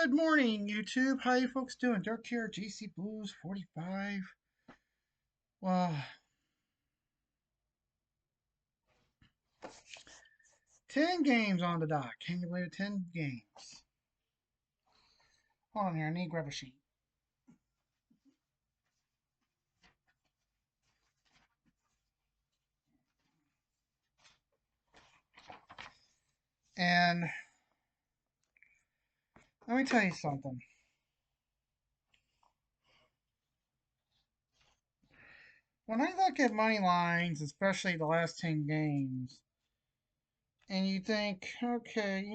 Good morning, YouTube. How you folks doing? Dirk here, GC Blues 45. Well, 10 games on the dock. Can you believe it? 10 games. Hold on here, I need to grab a sheet. And let me tell you something. When I look at money lines, especially the last 10 games, and you think, okay,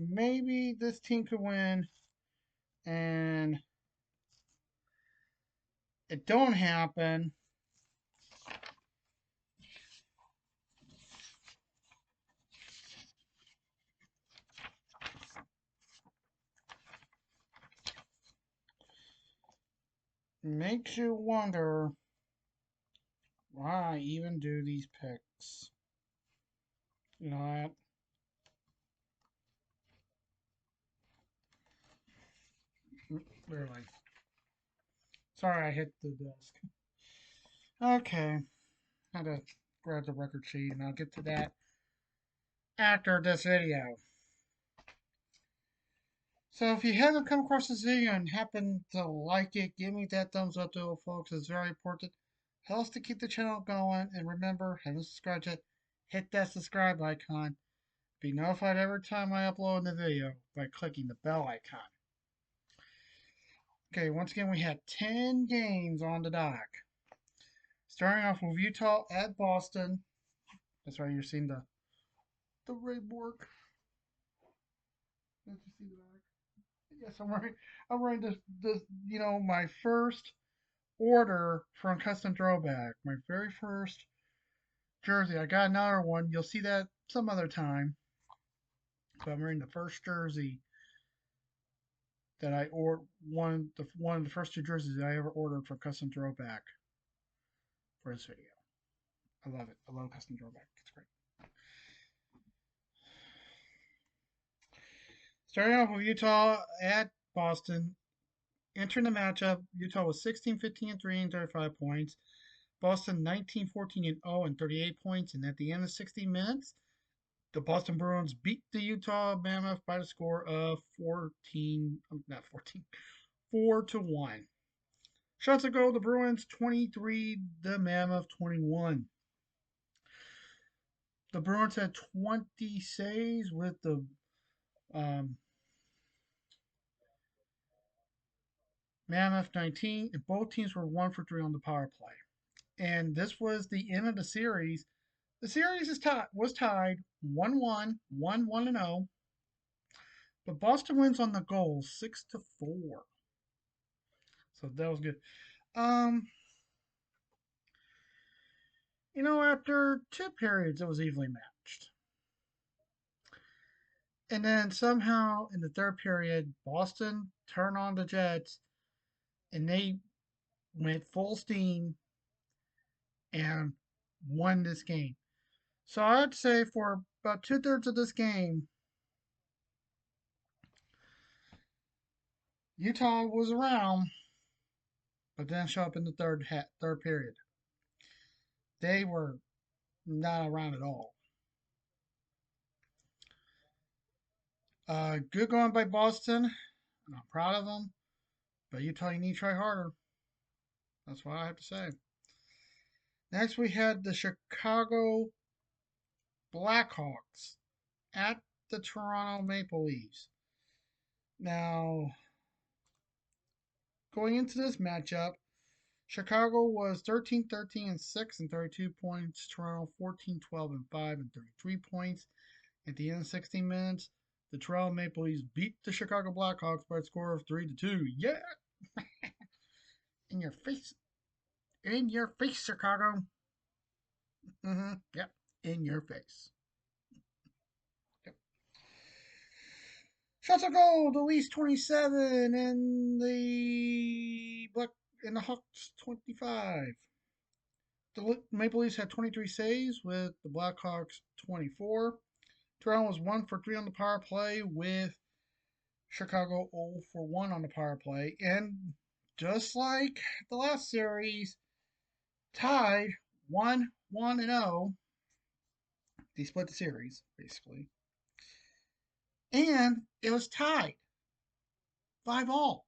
maybe this team could win, and it don't happen, makes you wonder why I even do these picks. You know what? Literally. Sorry, I hit the desk. Okay, had to grab the record sheet, and I'll get to that after this video. So if you haven't come across this video and happen to like it, give me that thumbs up to it, folks. It's very important. Helps to keep the channel going. And remember, haven't subscribed yet, hit that subscribe icon. Be notified every time I upload a video by clicking the bell icon. Okay, once again, we had 10 games on the dock. Starting off with Utah at Boston. That's right, you're seeing the red work. Did you see the back? Yes, I'm wearing this my first order from Custom Throwback. My very first jersey. I got another one. You'll see that some other time. But I'm wearing the first jersey that I ordered, one of the first two jerseys that I ever ordered from Custom Throwback for this video. I love it. I love Custom Throwback. It's great. Starting off with Utah at Boston. Entering the matchup, Utah was 16, 15, and 3 and 35 points. Boston 19, 14, and 0 and 38 points. And at the end of 60 minutes, the Boston Bruins beat the Utah Mammoth by the score of 4-1. Shots to goal, the Bruins 23, the Mammoth 21. The Bruins had 20 saves with the Mammoth 19, and both teams were 1 for 3 on the power play. And this was the end of the series. The series was tied 1-1, 1-1 and 0. But Boston wins on the goals 6-4. So that was good. Um, after two periods, it was evenly matched. And then somehow in the third period, Boston turned on the Jets and they went full steam and won this game. So I'd say for about 2/3 of this game, Utah was around, but didn't show up in the third period. They were not around at all. Good going by Boston. I'm proud of them. But Utah, you need to try harder. That's what I have to say. Next, we had the Chicago Blackhawks at the Toronto Maple Leafs. Now, going into this matchup, Chicago was 13, 13, and 6 and 32 points. Toronto 14, 12, and 5 and 33 points. At the end of 16 minutes, the Toronto Maple Leafs beat the Chicago Blackhawks by a score of 3-2. Yeah! In your face. In your face, Chicago. Yep. In your face. Yep. Shots on goal, the Leafs 27 and the Hawks 25. The Maple Leafs had 23 saves with the Blackhawks 24. Toronto was 1 for 3 on the power play with Chicago 0 for 1 on the power play. And just like the last series, tied 1 and 0. They split the series, basically. And it was tied 5 all.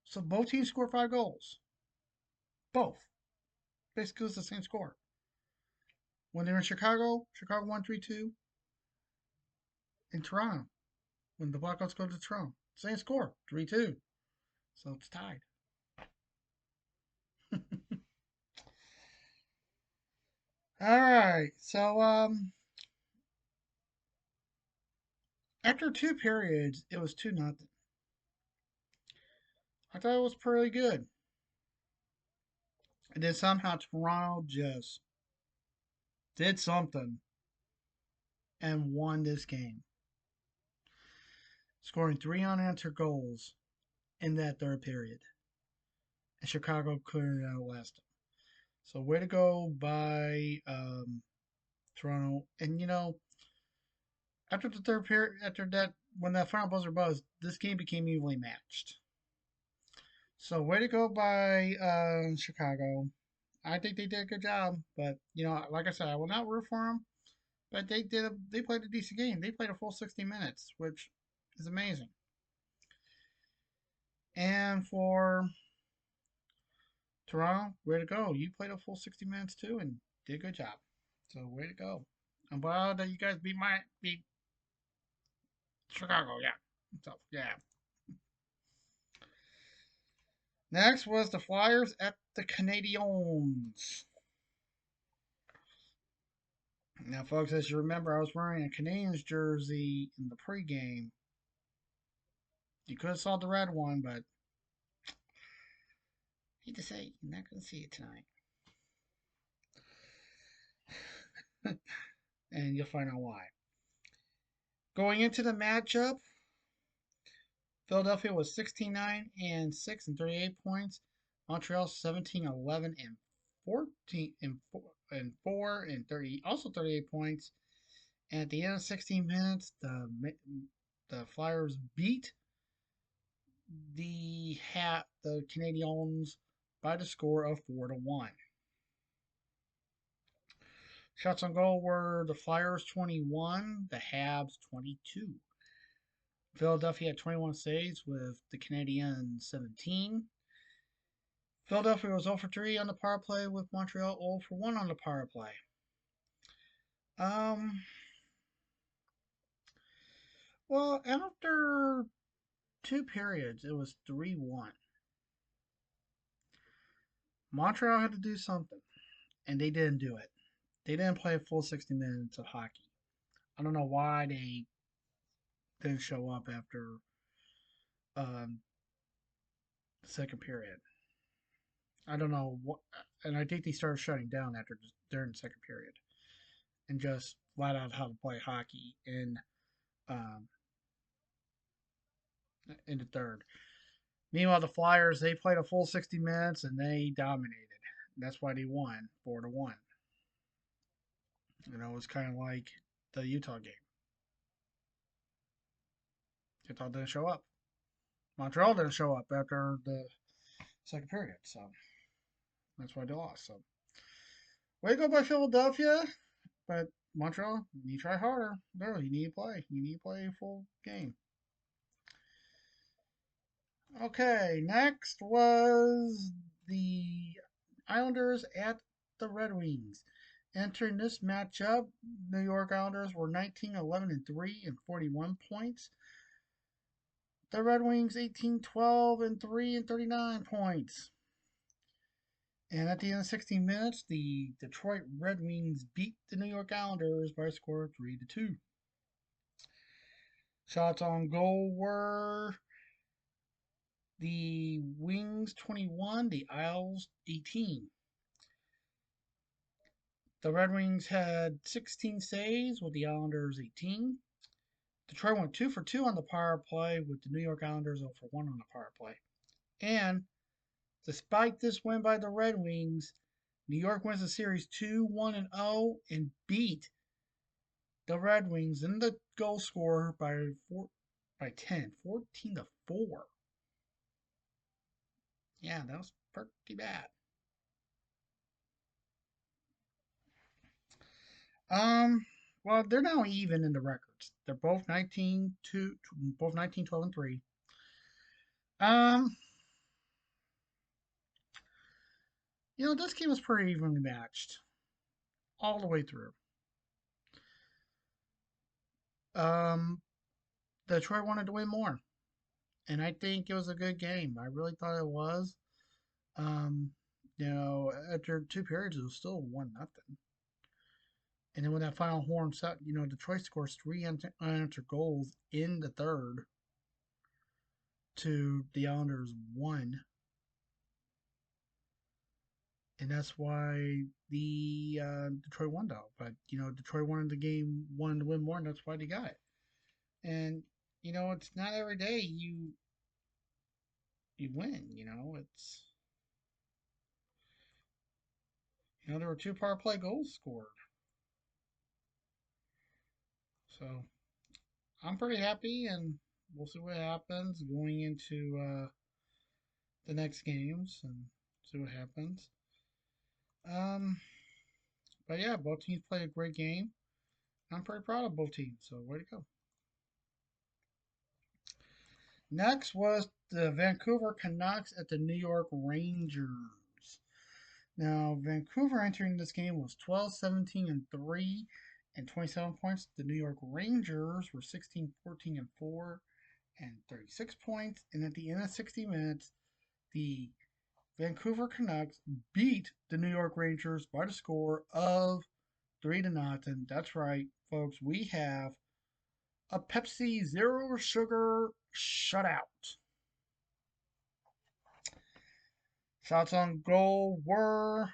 So both teams scored 5 goals. Both. Basically, it's the same score. When they're in Chicago, Chicago won 3-2. In Toronto, when the Blackhawks go to Toronto, same score, 3-2. So it's tied. All right. So after 2 periods, it was 2-0. I thought it was pretty good. And then somehow Toronto just did something and won this game, scoring 3 unanswered goals in that third period. And Chicago couldn't outlast them. So way to go by Toronto. And after the third period, after that, when that final buzzer buzzed, this game became evenly matched. So way to go by Chicago. I think they did a good job, but like I said, I will not root for them. But they played a decent game. They played a full 60 minutes, which is amazing. And for Toronto, way to go! You played a full 60 minutes too, and did a good job. So way to go! I'm glad that you guys beat Chicago. Yeah. So yeah. Next was the Flyers at the Canadiens. Now, folks, as you remember, I was wearing a Canadiens jersey in the pregame. You could have saw the red one, but I hate to say, you're not going to see it tonight. And you'll find out why. Going into the matchup, Philadelphia was 16-9-6 and 38 points. Montreal 17-11 and 14 and 4 and 30, also 38 points. And at the end of 16 minutes, the Flyers beat the Canadiens by the score of 4-1. Shots on goal were the Flyers 21, the Habs 22. Philadelphia had 21 saves with the Canadiens 17. Philadelphia was 0 for 3 on the power play with Montreal 0 for 1 on the power play. Well, after 2 periods, it was 3-1. Montreal had to do something, and they didn't do it. They didn't play a full 60 minutes of hockey. I don't know why they didn't show up after um, the second period. I don't know what, and I think they started shutting down during the second period, and just flat out how to play hockey um, in the third. Meanwhile, the Flyers they played a full 60 minutes and they dominated. That's why they won 4-1. It was kind of like the Utah game. Utah didn't show up. Montreal didn't show up after the second period, so that's why they lost. So way to go by Philadelphia, but Montreal, you try harder. Literally, you need to play. You need to play a full game. Okay, next was the Islanders at the Red Wings. Entering this matchup, New York Islanders were 19-11-3 and 41 points. The Red Wings 18-12-3 and 39 points. And at the end of 16 minutes, the Detroit Red Wings beat the New York Islanders by a score of 3-2. Shots on goal were the Wings 21, the Isles 18. The Red Wings had 16 saves with the Islanders 18. Detroit went 2 for 2 on the power play with the New York Islanders 0 for 1 on the power play. And despite this win by the Red Wings, New York wins the series 2-1-0 and beat the Red Wings in the goal scorer by by 10, 14 to 4. Yeah, that was pretty bad. Um, well, they're now even in the records. They're both 19, 12, and 3. Um, this game was pretty evenly matched all the way through. Um, Detroit wanted to win more, and I think it was a good game. I really thought it was. Um, after two periods, it was still 1-0. And then when that final horn set, Detroit scores three unanswered goals in the third to the Islanders one, and that's why the Detroit won though. But Detroit wanted the game, wanted to win more, and that's why they got it. And it's not every day you win. It's there were two power play goals scored, so I'm pretty happy, and we'll see what happens going into the next games and see what happens. Um, but yeah, both teams played a great game. I'm pretty proud of both teams, so way to go. Next was the Vancouver Canucks at the New York Rangers. Now, Vancouver entering this game was 12, 17, and 3 and 27 points. The New York Rangers were 16, 14, and 4 and 36 points. And at the end of 60 minutes, the Vancouver Canucks beat the New York Rangers by the score of 3-0. That's right, folks. We have a Pepsi Zero Sugar shutout. Shots on goal were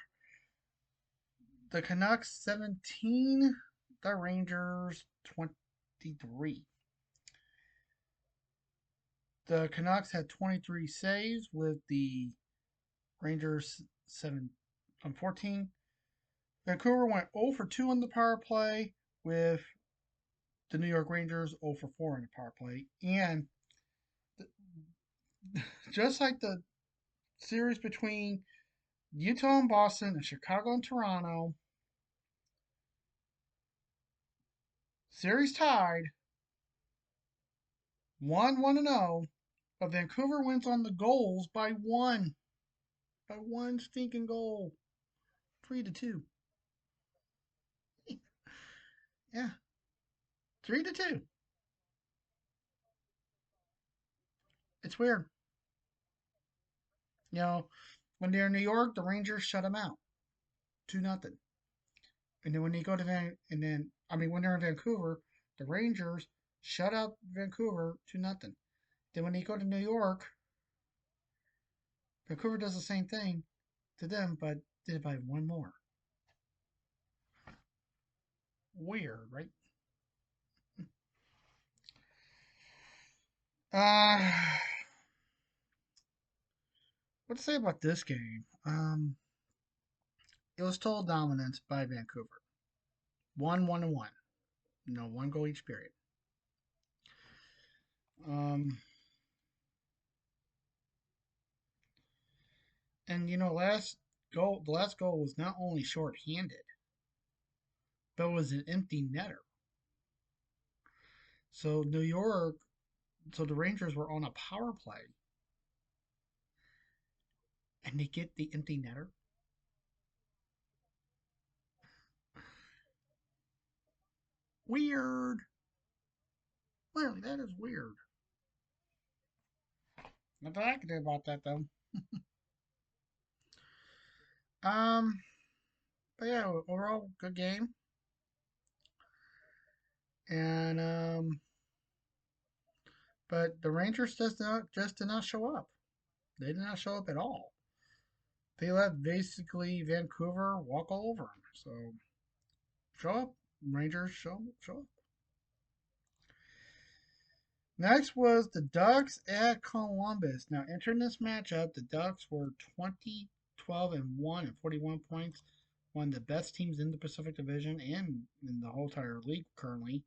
the Canucks 17, the Rangers 23. The Canucks had 23 saves with the Rangers 14. Vancouver went 0 for 2 on the power play with the New York Rangers 0 for 4 in the power play. And just like the series between Utah and Boston and Chicago and Toronto, series tied 1-1-0, but Vancouver wins on the goals by one stinking goal, 3-2. Yeah, 3-2. It's weird. You know, when they're in New York, the Rangers shut them out, 2-0. And then when they go to when they're in Vancouver, the Rangers shut out Vancouver 2-0. Then when they go to New York, Vancouver does the same thing to them, but did it by one more. Weird, right? Uh, what to say about this game? It was total dominance by Vancouver. 1-1-1. One goal each period. Um, and the last goal was not only short-handed, but was an empty netter. So so the Rangers were on a power play, and they get the empty netter. Weird. Well, that is weird. Nothing I can do about that though. Um, but yeah, overall good game, and but the Rangers just did not show up. They did not show up at all. They let basically Vancouver walk all over them. So show up, Rangers show up. Next was the Ducks at Columbus. Now entering this matchup, the Ducks were 20, 12, and 1 and 41 points. One of the best teams in the Pacific Division and in the whole entire league currently.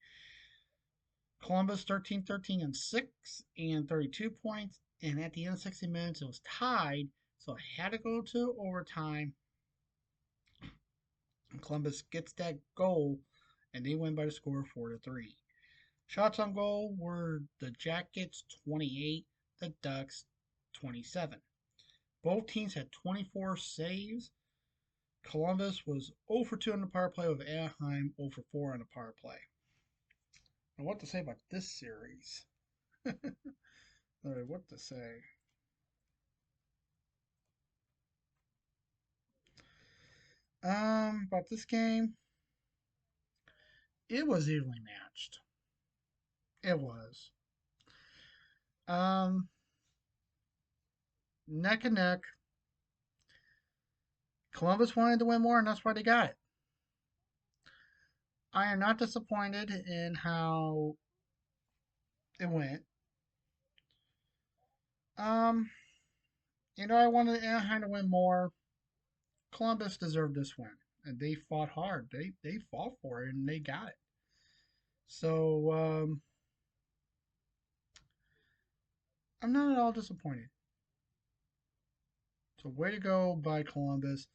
Columbus 13-13 and 6 and 32 points. And at the end of 60 minutes, it was tied. So it had to go to overtime. And Columbus gets that goal, and they win by the score of 4-3. Shots on goal were the Jackets 28, the Ducks 27. Both teams had 24 saves. Columbus was 0 for 2 on the power play, with Anaheim 0 for 4 on the power play. Now, what to say about this series? What to say? About this game, it was evenly matched. It was. Um, Neck and neck. Columbus wanted to win more, and that's why they got it. I am not disappointed in how it went. Um, I wanted Anaheim to win more. Columbus deserved this win, and they fought hard. They fought for it, and they got it. So I'm not at all disappointed. So way to go by Columbus.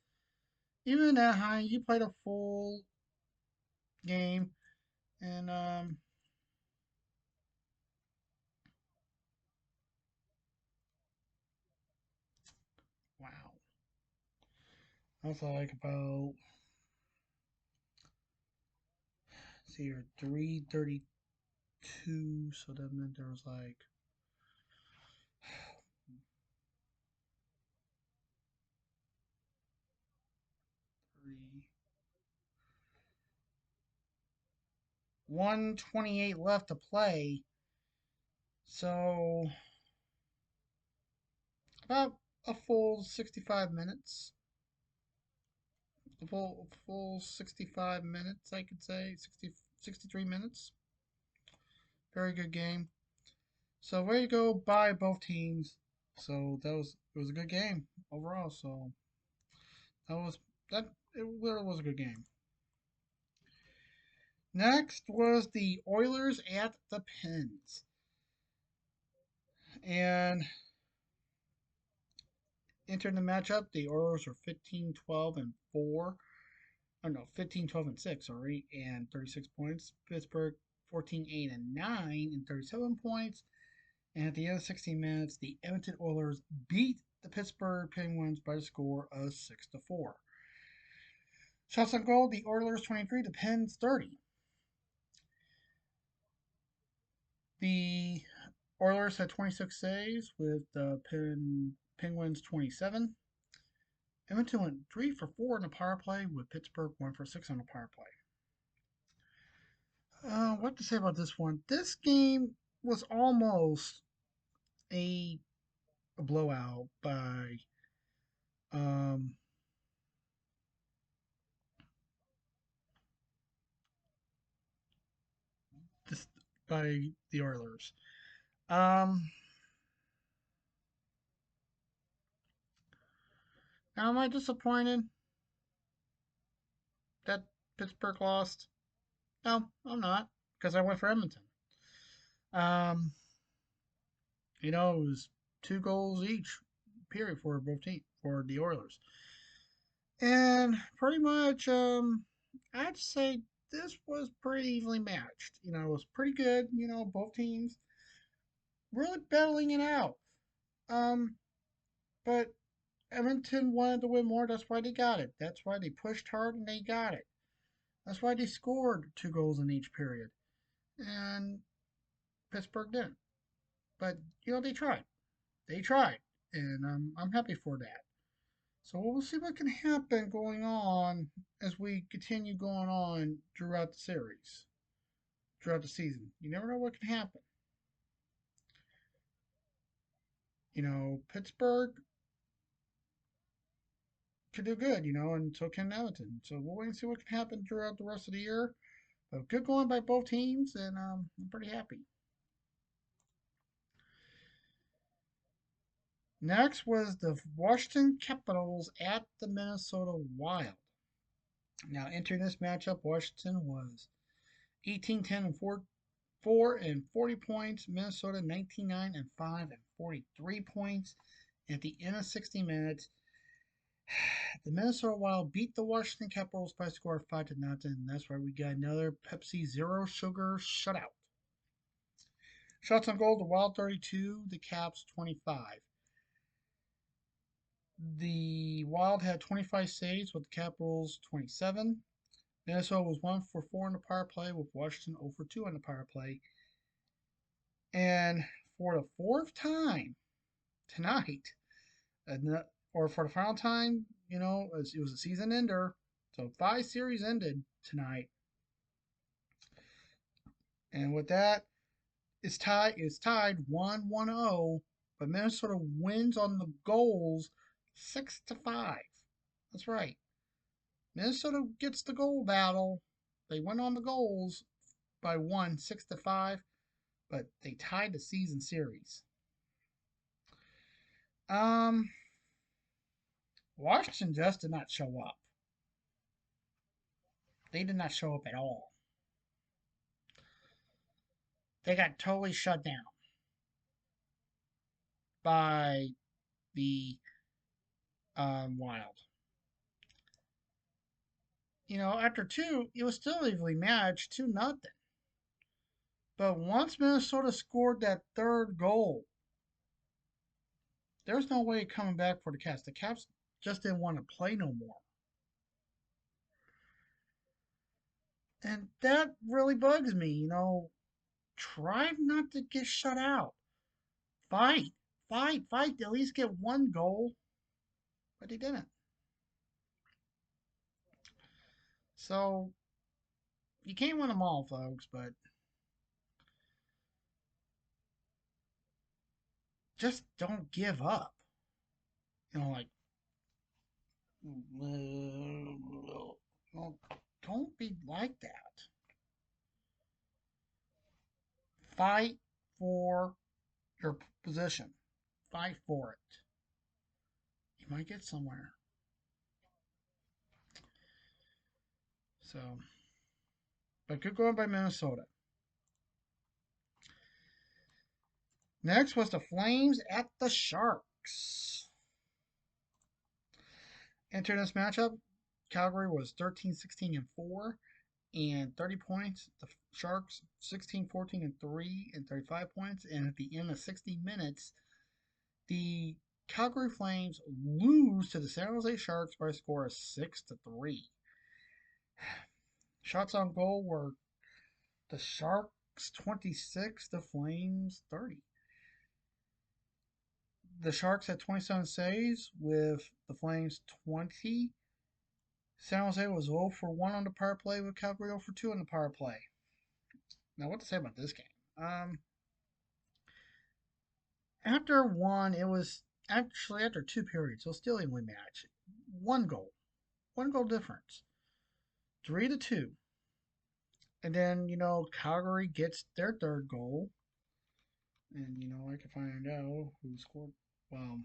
Even in Anaheim, you played a full game, and wow, that's like about see here 332. So that meant there was like 3 128 left to play. So about a full 65 minutes. A full 65 minutes, I could say. 63 minutes. Very good game. So way to go by both teams. So it was a good game overall. So that was that it really was a good game. Next was the Oilers at the Pens. And entering the matchup, the Oilers were 15-12-4. Oh no, 15-12-6, sorry, and 36 points. Pittsburgh 14-8-9 and 37 points. And at the end of 16 minutes, the Edmonton Oilers beat the Pittsburgh Penguins by the score of 6-4. Shots on goal, the Oilers 23, the Pens 30. The Oilers had 26 saves with the Penguins 27. Edmonton went 3 for 4 on the power play with Pittsburgh 1 for 6 on the power play. What to say about this one? This game was almost a, a blowout um, this, by the Oilers. Um, Now, am I disappointed that Pittsburgh lost? No, I'm not, because I went for Edmonton. Um, it was 2 goals each, period, for both teams, for the Oilers. And pretty much, I'd say this was pretty evenly matched. It was pretty good. Both teams really battling it out. Um, but Edmonton wanted to win more. That's why they got it. That's why they pushed hard and they got it. That's why they scored 2 goals in each period. And Pittsburgh didn't. But, they tried. They tried. And I'm happy for that. So we'll see what can happen going on as we continue going on throughout the series, throughout the season. You never know what can happen. Pittsburgh could do good, and so can Everton. So we'll wait and see what can happen throughout the rest of the year. But good going by both teams, and I'm pretty happy. Next was the Washington Capitals at the Minnesota Wild. Now, entering this matchup, Washington was 18-10-4 4 and 40 points. Minnesota 19 and 5 and 43 points. At the end of 60 minutes, the Minnesota Wild beat the Washington Capitals by a score of 5-0. That's right, we got another Pepsi Zero Sugar shutout. Shots on goal, the Wild 32, the Caps 25. The Wild had 25 saves with the Capitals 27. Minnesota was 1 for 4 in the power play with Washington 0 for 2 in the power play. And for the fourth time tonight, or for the final time, it was a season ender. So 5 series ended tonight. And with that, it's tied 1-1-0, but Minnesota wins on the goals 6-5. That's right. Minnesota gets the goal battle. They win on the goals by 6-5, but they tied the season series. Um, Washington just did not show up. They did not show up at all. They got totally shut down by the Wild. After two, it was still evenly matched 2-0. But once Minnesota scored that third goal, there's no way coming back for the Caps. The Caps just didn't want to play no more. And that really bugs me. Try not to get shut out. Fight, fight. At least get one goal. But they didn't. So you can't win them all, folks, but just don't give up. Like, don't be like that. Fight for your position. Fight for it. You might get somewhere. So, but good going by Minnesota. Next was the Flames at the Sharks. Entering this matchup, Calgary was 13-16-4 and 30 points. The Sharks 16-14-3 and 35 points. And at the end of 60 minutes, the Calgary Flames lose to the San Jose Sharks by a score of 6-3. Shots on goal were the Sharks 26, the Flames 30. The Sharks had 27 saves with the Flames 20. San Jose was 0 for 1 on the power play with Calgary 0 for 2 on the power play. Now, what to say about this game? After one, it was actually after 2 periods, it was still evenly matched. One goal difference, 3-2. And then, Calgary gets their third goal. And, I can find out who scored. Well,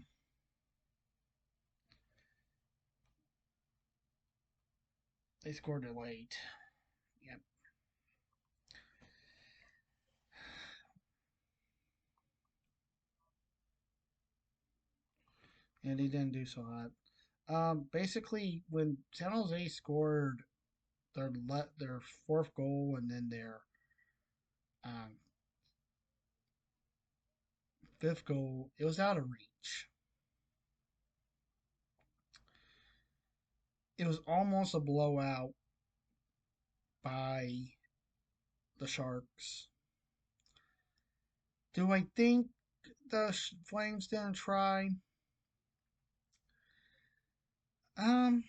they scored it late. Yep. And he didn't do so hot. Basically, when San Jose scored their fourth goal and then their um, fifth goal, it was out of reach. It was almost a blowout by the Sharks. Do I think the Flames didn't try? Um,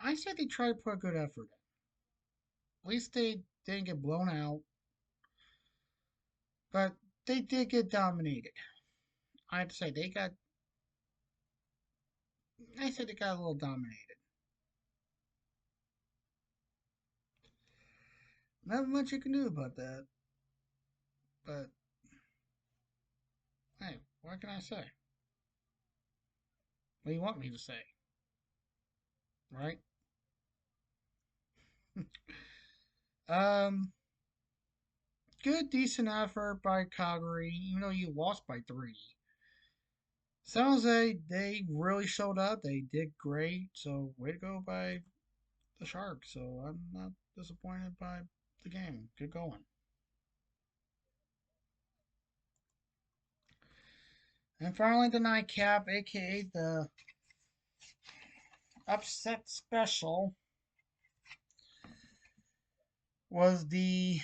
I said they tried to put a good effort in. At least they didn't get blown out, but they did get dominated. I have to say I said they got a little dominated. Not much you can do about that, but hey, what can I say? What do you want me to say? Right? Um, good, decent effort by Calgary, even though you lost by three. San Jose, they really showed up. They did great. So, way to go by the Sharks. So, I'm not disappointed by the game. Good going. And finally, the nightcap, aka the upset special, was the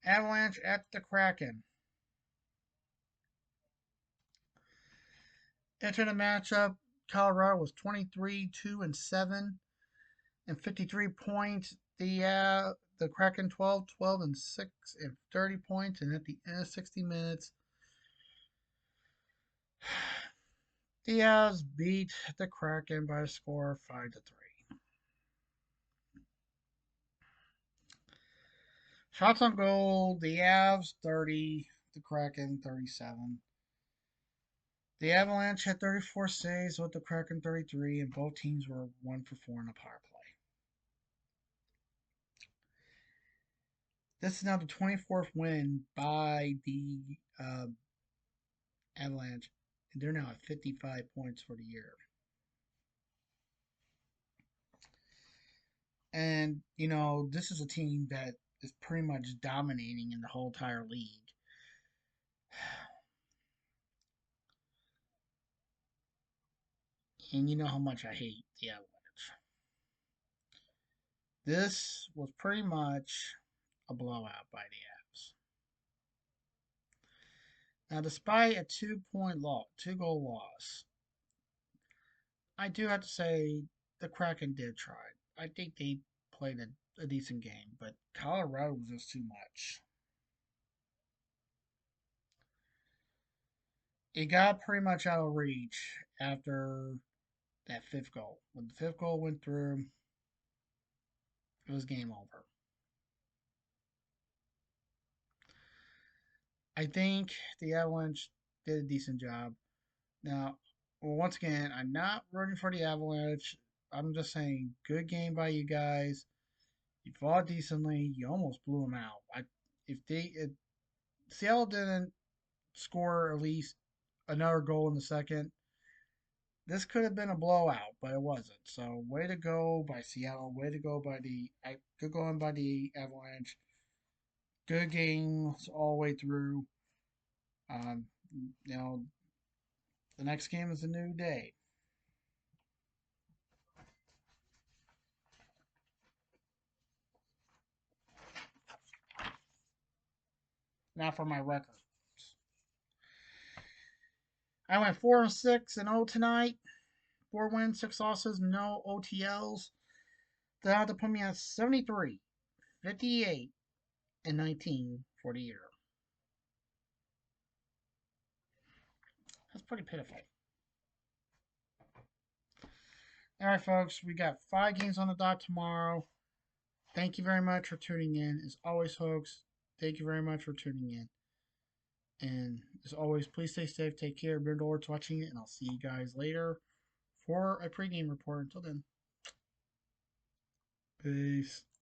Avalanche at the Kraken. Entering the matchup, Colorado was 23, 2, and 7, and 53 points. The Kraken 12, 12, and 6, and 30 points. And at the end of 60 minutes, the Avs beat the Kraken by a score of 5 to 3. Shots on goal, the Avs 30, the Kraken 37. The Avalanche had 34 saves with the Kraken 33, and both teams were 1 for 4 in the power play. This is now the 24th win by the Avalanche, and they're now at 55 points for the year. And, this is a team that is pretty much dominating in the whole entire league. And you know how much I hate the Avalanche. This was pretty much a blowout by the Avs. Now, despite a 2-goal loss, I do have to say the Kraken did try. I think they played a decent game, but Colorado was just too much. It got pretty much out of reach after that fifth goal. When the fifth goal went through, it was game over. I think the Avalanche did a decent job. Now, once again, I'm not rooting for the Avalanche. I'm just saying, good game by you guys. You fought decently. You almost blew them out. If Seattle didn't score at least another goal in the second, this could have been a blowout, but it wasn't. So, way to go by Seattle. Way to go by good going by the Avalanche. Good games all the way through. Um, you know, the next game is a new day. Now for my record. I went 4-6-0 tonight. 4 wins, 6 losses, no OTLs. That had to put me at 73, 58, and 19 for the year. That's pretty pitiful. All right, folks, we got 5 games on the dot tomorrow. Thank you very much for tuning in. As always, folks, thank you very much for tuning in. And as always, please stay safe, take care, bear towards watching it, and I'll see you guys later for a pregame report. Until then, peace.